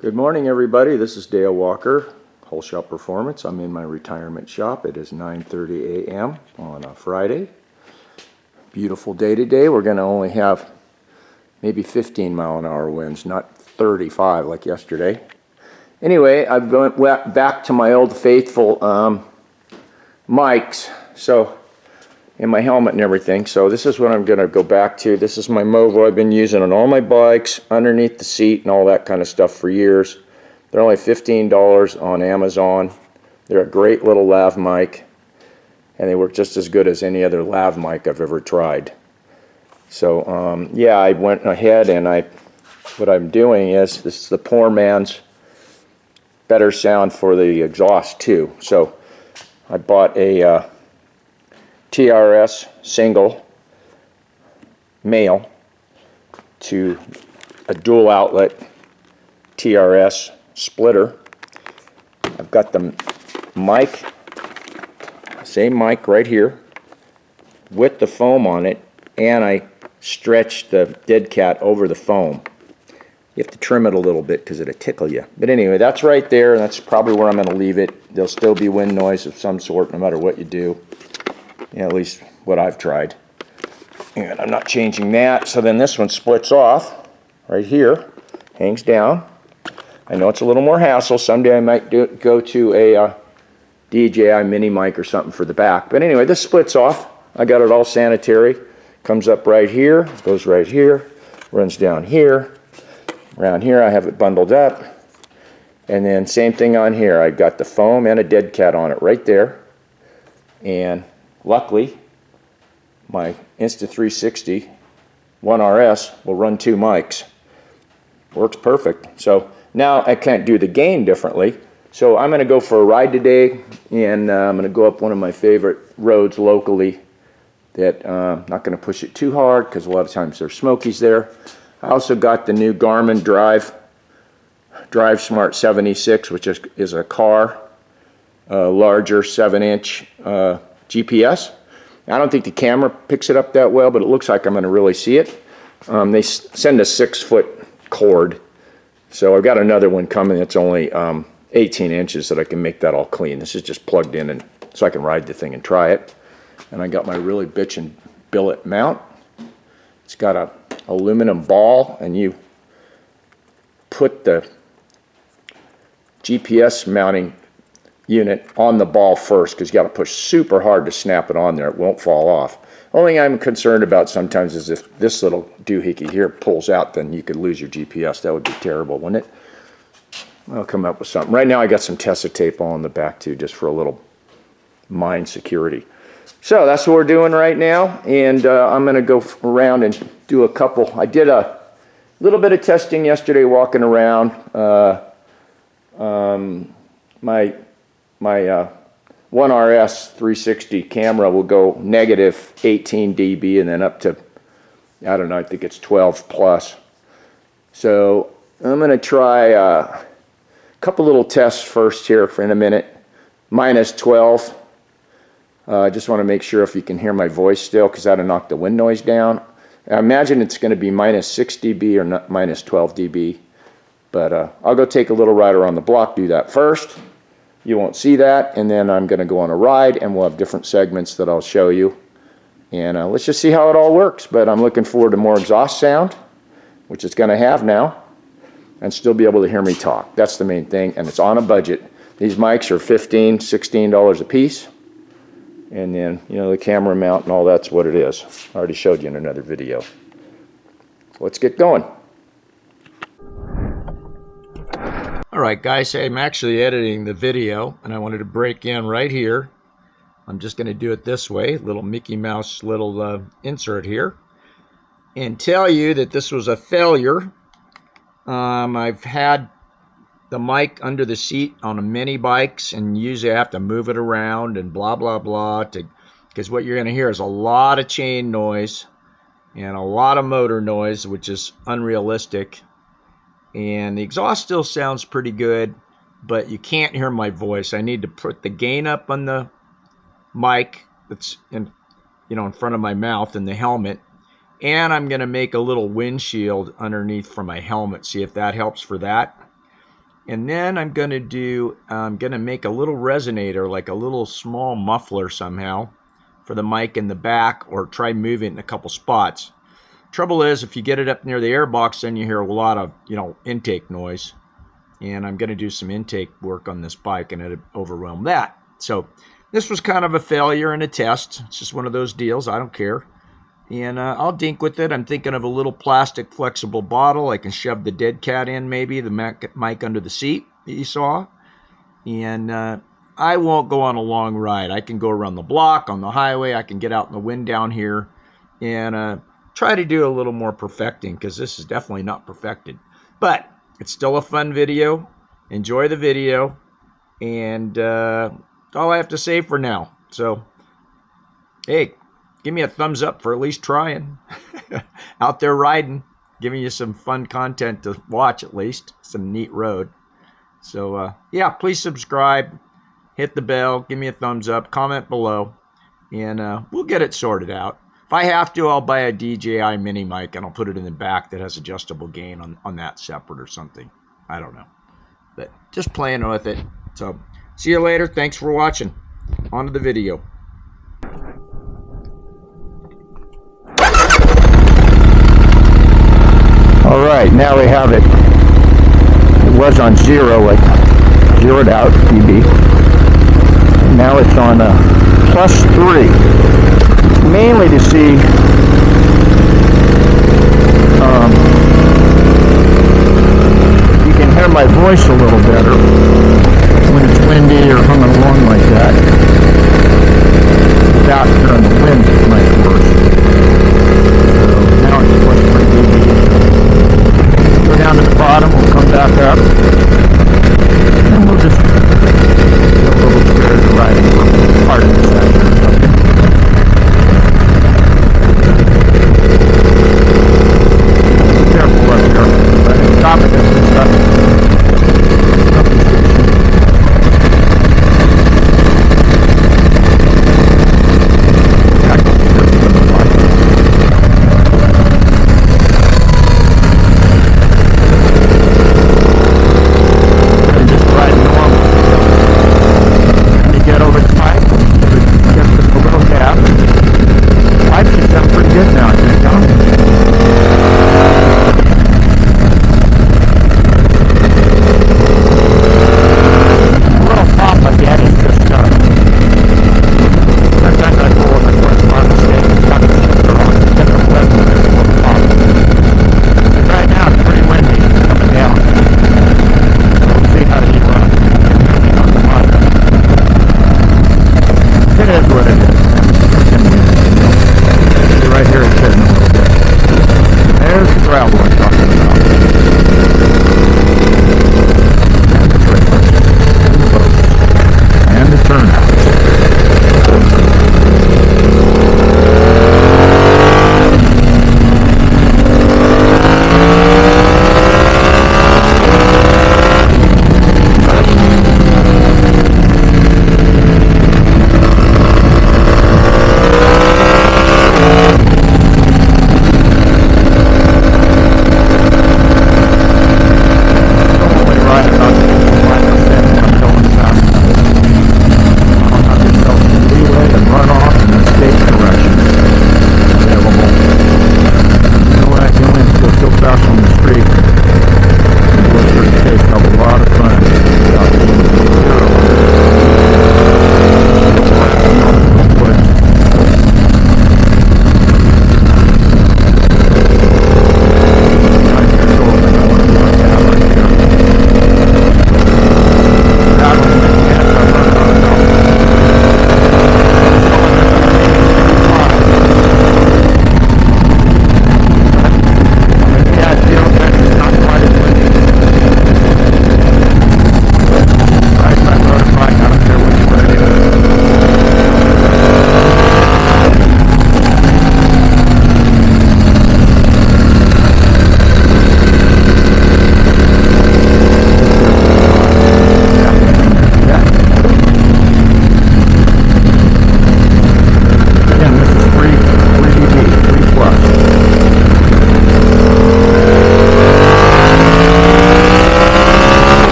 Good morning, everybody. This is Dale Walker, Whole Shop Performance. I'm in my retirement shop. It is 9:30 a.m. on a Friday. Beautiful day today. We're going to only have maybe 15-mile-an-hour winds, not 35 like yesterday. Anyway, I've went back to my old faithful mics, and my helmet and everything. So this is what I'm going to go back to. This is my Movo I've been using on all my bikes, underneath the seat and all that kind of stuff for years. They're only $15 on Amazon. They're a great little lav mic, and they work just as good as any other lav mic I've ever tried. So yeah, I went ahead and what I'm doing is, this is the poor man's better sound for the exhaust too. So I bought a TRS single male to a dual outlet TRS splitter. I've got the mic, same mic right here with the foam on it, and I stretched the dead cat over the foam. You have to trim it a little bit because it'll tickle you. But anyway, that's right there, and that's probably where I'm going to leave it. There'll still be wind noise of some sort no matter what you do. Yeah, at least what I've tried. And I'm not changing that. So then this one splits off right here, hangs down. I know it's a little more hassle. Someday I might go to a DJI mini mic or something for the back. But anyway, this splits off. I got it all sanitary. Comes up right here, goes right here, runs down here. Around here I have it bundled up. And then same thing on here. I got the foam and a dead cat on it right there. And luckily, my Insta360 1RS will run two mics. Works perfect. So now I can't do the gain differently. So I'm going to go for a ride today, and I'm going to go up one of my favorite roads locally that I'm not going to push it too hard because a lot of times there's smokies there. I also got the new Garmin Drive Smart 76, which is a car, larger 7-inch GPS. I don't think the camera picks it up that well, but it looks like I'm going to really see it. They send a 6-foot cord, so I've got another one coming that's only 18 inches that I can make that all clean. This is just plugged in, and so I can ride the thing and try it. And I got my really bitchin' billet mount. It's got a aluminum ball, and you put the GPS mounting unit on the ball first, because you got to push super hard to snap it on there. It won't fall off. Only thing I'm concerned about sometimes is if this little doohickey here pulls out, then you could lose your GPS. That would be terrible, wouldn't it? I'll come up with something. Right now I got some Tessa tape on the back too, just for a little mine security. So that's what we're doing right now, and I'm going to go around and do a couple. I did a little bit of testing yesterday walking around. My 1RS 360 camera will go negative 18 dB and then up to, I don't know, I think it's 12 plus. So I'm going to try a couple little tests first here in a minute. Minus 12. I just want to make sure if you can hear my voice still, because that'll knock the wind noise down. I imagine it's going to be minus 6 dB or not, minus 12 dB. But I'll go take a little ride around the block, do that first. You won't see that, and then I'm going to go on a ride, and we'll have different segments that I'll show you. And let's just see how it all works. But I'm looking forward to more exhaust sound, which it's going to have now, and still be able to hear me talk. That's the main thing, and it's on a budget. These mics are $15, $16 a piece. And then, you know, the camera mount and all that's what it is. I already showed you in another video. So let's get going. Alright guys, I'm actually editing the video, and I wanted to break in right here. I'm just going to do it this way, little Mickey Mouse little insert here, and tell you that this was a failure. I've had the mic under the seat on many bikes, and usually I have to move it around and blah blah blah, because what you're going to hear is a lot of chain noise and a lot of motor noise, which is unrealistic. And the exhaust still sounds pretty good, but you can't hear my voice. I need to put the gain up on the mic that's in front of my mouth in the helmet, And I'm going to make a little windshield underneath for my helmet, see if that helps for that. And then I'm going to make a little resonator, like a little small muffler somehow for the mic in the back, or try moving it in a couple spots. Trouble is, if you get it up near the airbox, then you hear a lot of, intake noise. And I'm going to do some intake work on this bike, and it overwhelmed that. So this was kind of a failure and a test. It's just one of those deals. I don't care. And I'll dink with it. I'm thinking of a little plastic flexible bottle. I can shove the dead cat in, maybe, the mic under the seat that you saw. And I won't go on a long ride. I can go around the block, on the highway. I can get out in the wind down here and try to do a little more perfecting, because this is definitely not perfected. But it's still a fun video. Enjoy the video. And all I have to say for now. So, hey, give me a thumbs up for at least trying. Out there riding, giving you some fun content to watch, at least. Some neat road. So, yeah, please subscribe. Hit the bell. Give me a thumbs up. Comment below. And we'll get it sorted out. If I have to, I'll buy a DJI mini mic and I'll put it in the back that has adjustable gain on that separate or something. I don't know. But just playing with it. So, see you later. Thanks for watching. On to the video. All right, now we have it. It was on 0, like zeroed out dB. Now it's on +3. Mainly to see you can hear my voice a little better when it's windy or humming along like that, without hearing the wind much worse. So now it's +3 dB. Go down to the bottom, we'll come back up, and we'll just get a little scared of riding for part of the session or something. Careful up here, but stop it and stuff. Right here it's hitting a little bit. There's the gravel I'm talking about.